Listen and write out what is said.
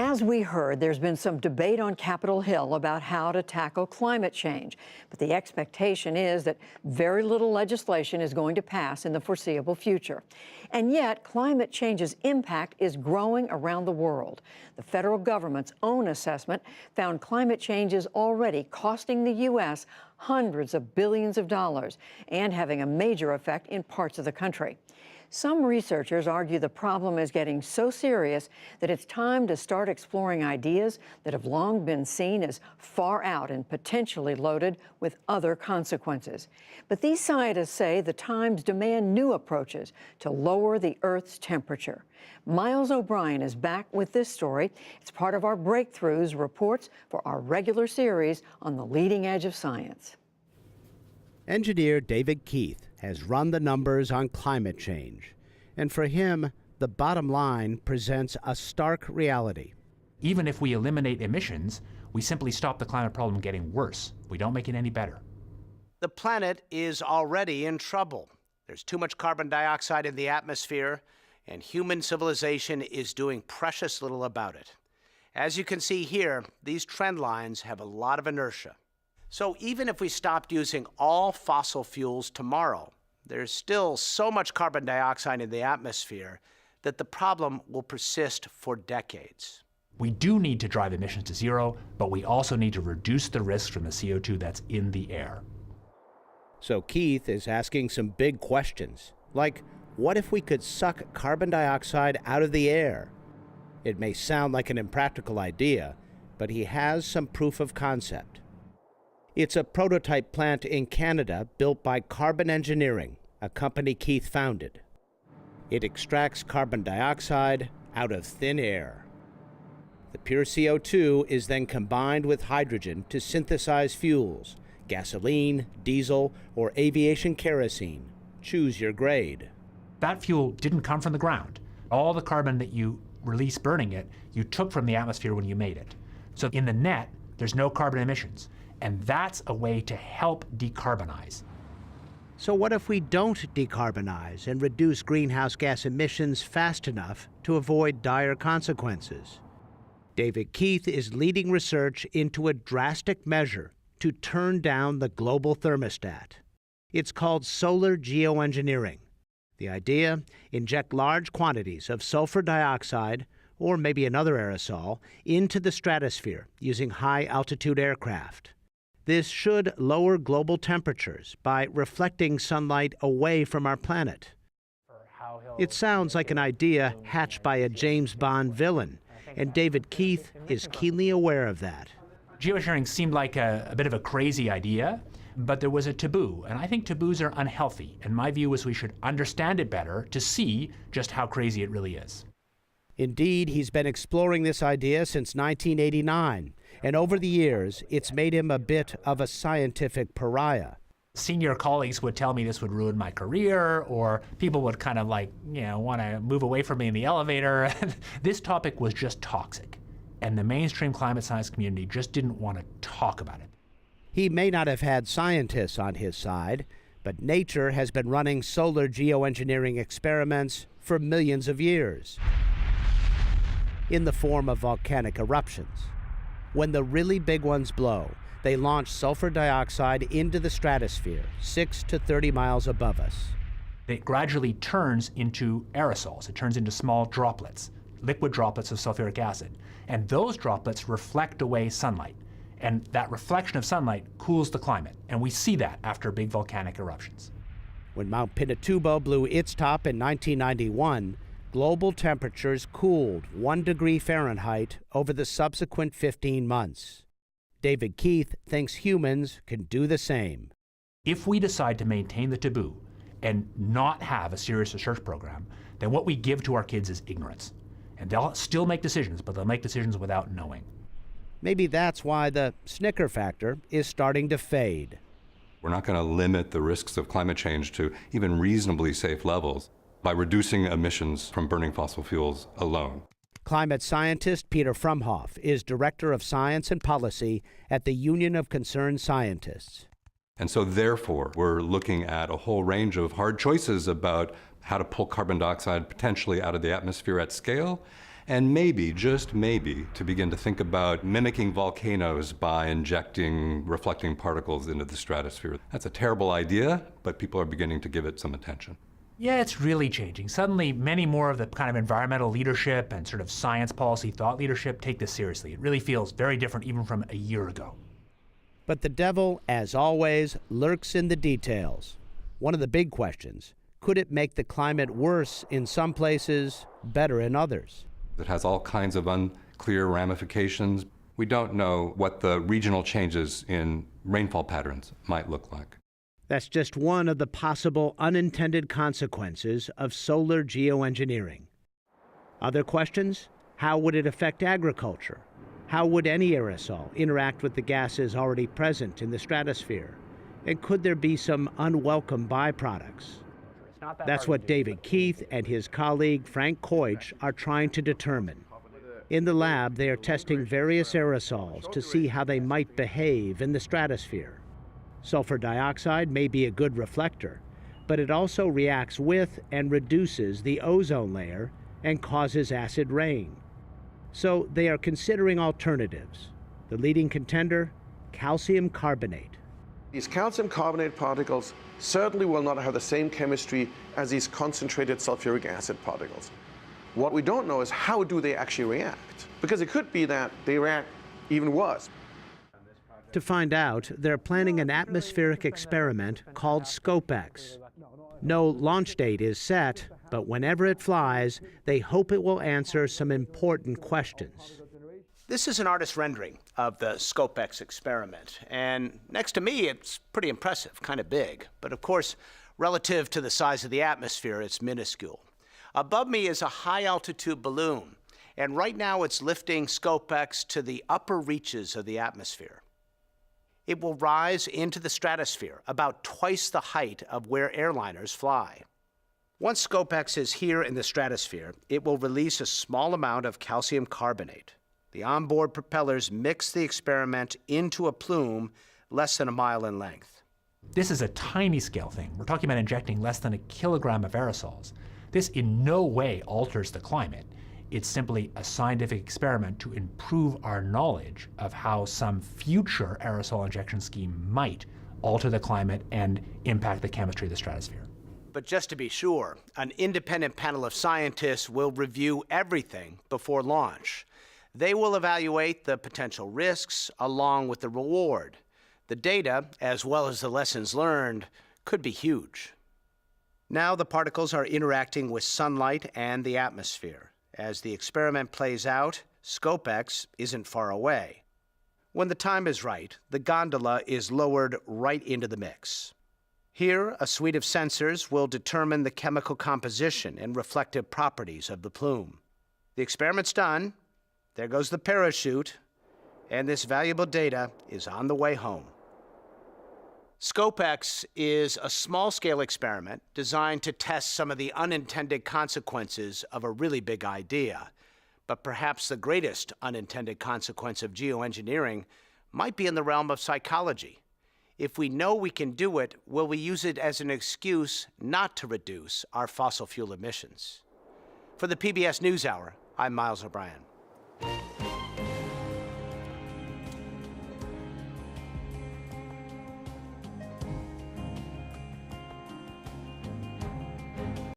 As we heard, there's been some debate on Capitol Hill about how to tackle climate change. But the expectation is that very little legislation is going to pass in the foreseeable future. And yet, climate change's impact is growing around the world. The federal government's own assessment found climate change is already costing the U.S. hundreds of billions of dollars and having a major effect in parts of the country. Some researchers argue the problem is getting so serious that it's time to start exploring ideas that have long been seen as far out and potentially loaded with other consequences. But these scientists say the times demand new approaches to lower the Earth's temperature. Miles O'Brien is back with this story. It's part of our Breakthroughs reports for our regular series on the leading edge of science. Engineer David Keith has run the numbers on climate change. And for him, the bottom line presents a stark reality. Even if we eliminate emissions, we simply stop the climate problem getting worse. We don't make it any better. The planet is already in trouble. There's too much carbon dioxide in the atmosphere, and human civilization is doing precious little about it. As you can see here, these trend lines have a lot of inertia. So even if we stopped using all fossil fuels tomorrow, there's still so much carbon dioxide in the atmosphere that the problem will persist for decades. We do need to drive emissions to zero, but we also need to reduce the risks from the CO2 that's in the air. So Keith is asking some big questions, like what if we could suck carbon dioxide out of the air? It may sound like an impractical idea, but he has some proof of concept. It's a prototype plant in Canada built by Carbon Engineering, a company Keith founded. It extracts carbon dioxide out of thin air. The pure CO2 is then combined with hydrogen to synthesize fuels, gasoline, diesel, or aviation kerosene. Choose your grade. That fuel didn't come from the ground. All the carbon that you release burning it, you took from the atmosphere when you made it. So in the net, there's no carbon emissions. And that's a way to help decarbonize. So what if we don't decarbonize and reduce greenhouse gas emissions fast enough to avoid dire consequences? David Keith is leading research into a drastic measure to turn down the global thermostat. It's called solar geoengineering. The idea, inject large quantities of sulfur dioxide, or maybe another aerosol, into the stratosphere using high-altitude aircraft. This should lower global temperatures by reflecting sunlight away from our planet. It sounds like an idea hatched by a James Bond villain, and David Keith is keenly aware of that. Geoengineering seemed like a bit of a crazy idea, but there was a taboo, and I think taboos are unhealthy, and my view is we should understand it better to see just how crazy it really is. Indeed, he's been exploring this idea since 1989, and over the years, it's made him a bit of a scientific pariah. Senior colleagues would tell me this would ruin my career, or people would kind of like, want to move away from me in the elevator. This topic was just toxic, and the mainstream climate science community just didn't want to talk about it. He may not have had scientists on his side, but nature has been running solar geoengineering experiments for millions of years, in the form of volcanic eruptions. When the really big ones blow, they launch sulfur dioxide into the stratosphere, 6 to 30 miles above us. It gradually turns into aerosols. It turns into small droplets, liquid droplets of sulfuric acid. And those droplets reflect away sunlight. And that reflection of sunlight cools the climate. And we see that after big volcanic eruptions. When Mount Pinatubo blew its top in 1991, global temperatures cooled 1 degree Fahrenheit over the subsequent 15 months. David Keith thinks humans can do the same. If we decide to maintain the taboo and not have a serious research program, then what we give to our kids is ignorance. And they'll still make decisions, but they'll make decisions without knowing. Maybe that's why the snicker factor is starting to fade. We're not going to limit the risks of climate change to even reasonably safe levels by reducing emissions from burning fossil fuels alone. Climate scientist Peter Frumhoff is Director of Science and Policy at the Union of Concerned Scientists. And so therefore, we're looking at a whole range of hard choices about how to pull carbon dioxide potentially out of the atmosphere at scale and maybe, just maybe, to begin to think about mimicking volcanoes by injecting reflecting particles into the stratosphere. That's a terrible idea, but people are beginning to give it some attention. Yeah, it's really changing. Suddenly, many more of the kind of environmental leadership and sort of science policy thought leadership take this seriously. It really feels very different even from a year ago. But the devil, as always, lurks in the details. One of the big questions: could it make the climate worse in some places, better in others? It has all kinds of unclear ramifications. We don't know what the regional changes in rainfall patterns might look like. That's just one of the possible unintended consequences of solar geoengineering. Other questions? How would it affect agriculture? How would any aerosol interact with the gases already present in the stratosphere? And could there be some unwelcome byproducts? That's what David Keith and his colleague Frank Koich are trying to determine. In the lab, they are testing various aerosols to see how they might behave in the stratosphere. Sulfur dioxide may be a good reflector, but it also reacts with and reduces the ozone layer and causes acid rain. So they are considering alternatives. The leading contender, calcium carbonate. These calcium carbonate particles certainly will not have the same chemistry as these concentrated sulfuric acid particles. What we don't know is how do they actually react, because it could be that they react even worse. To find out, they're planning an atmospheric experiment called ScopeX. No launch date is set, but whenever it flies, they hope it will answer some important questions. This is an artist's rendering of the ScopeX experiment, and next to me, it's pretty impressive, kind of big. But of course, relative to the size of the atmosphere, it's minuscule. Above me is a high-altitude balloon, and right now it's lifting ScopeX to the upper reaches of the atmosphere. It will rise into the stratosphere, about twice the height of where airliners fly. Once ScopeX is here in the stratosphere, it will release a small amount of calcium carbonate. The onboard propellers mix the experiment into a plume less than a mile in length. This is a tiny scale thing. We're talking about injecting less than a kilogram of aerosols. This in no way alters the climate. It's simply a scientific experiment to improve our knowledge of how some future aerosol injection scheme might alter the climate and impact the chemistry of the stratosphere. But just to be sure, an independent panel of scientists will review everything before launch. They will evaluate the potential risks along with the reward. The data, as well as the lessons learned, could be huge. Now the particles are interacting with sunlight and the atmosphere. As the experiment plays out, ScopeX isn't far away. When the time is right, the gondola is lowered right into the mix. Here, a suite of sensors will determine the chemical composition and reflective properties of the plume. The experiment's done. There goes the parachute, and this valuable data is on the way home. ScopeX is a small-scale experiment designed to test some of the unintended consequences of a really big idea. But perhaps the greatest unintended consequence of geoengineering might be in the realm of psychology. If we know we can do it, will we use it as an excuse not to reduce our fossil fuel emissions? For the PBS NewsHour, I'm Miles O'Brien.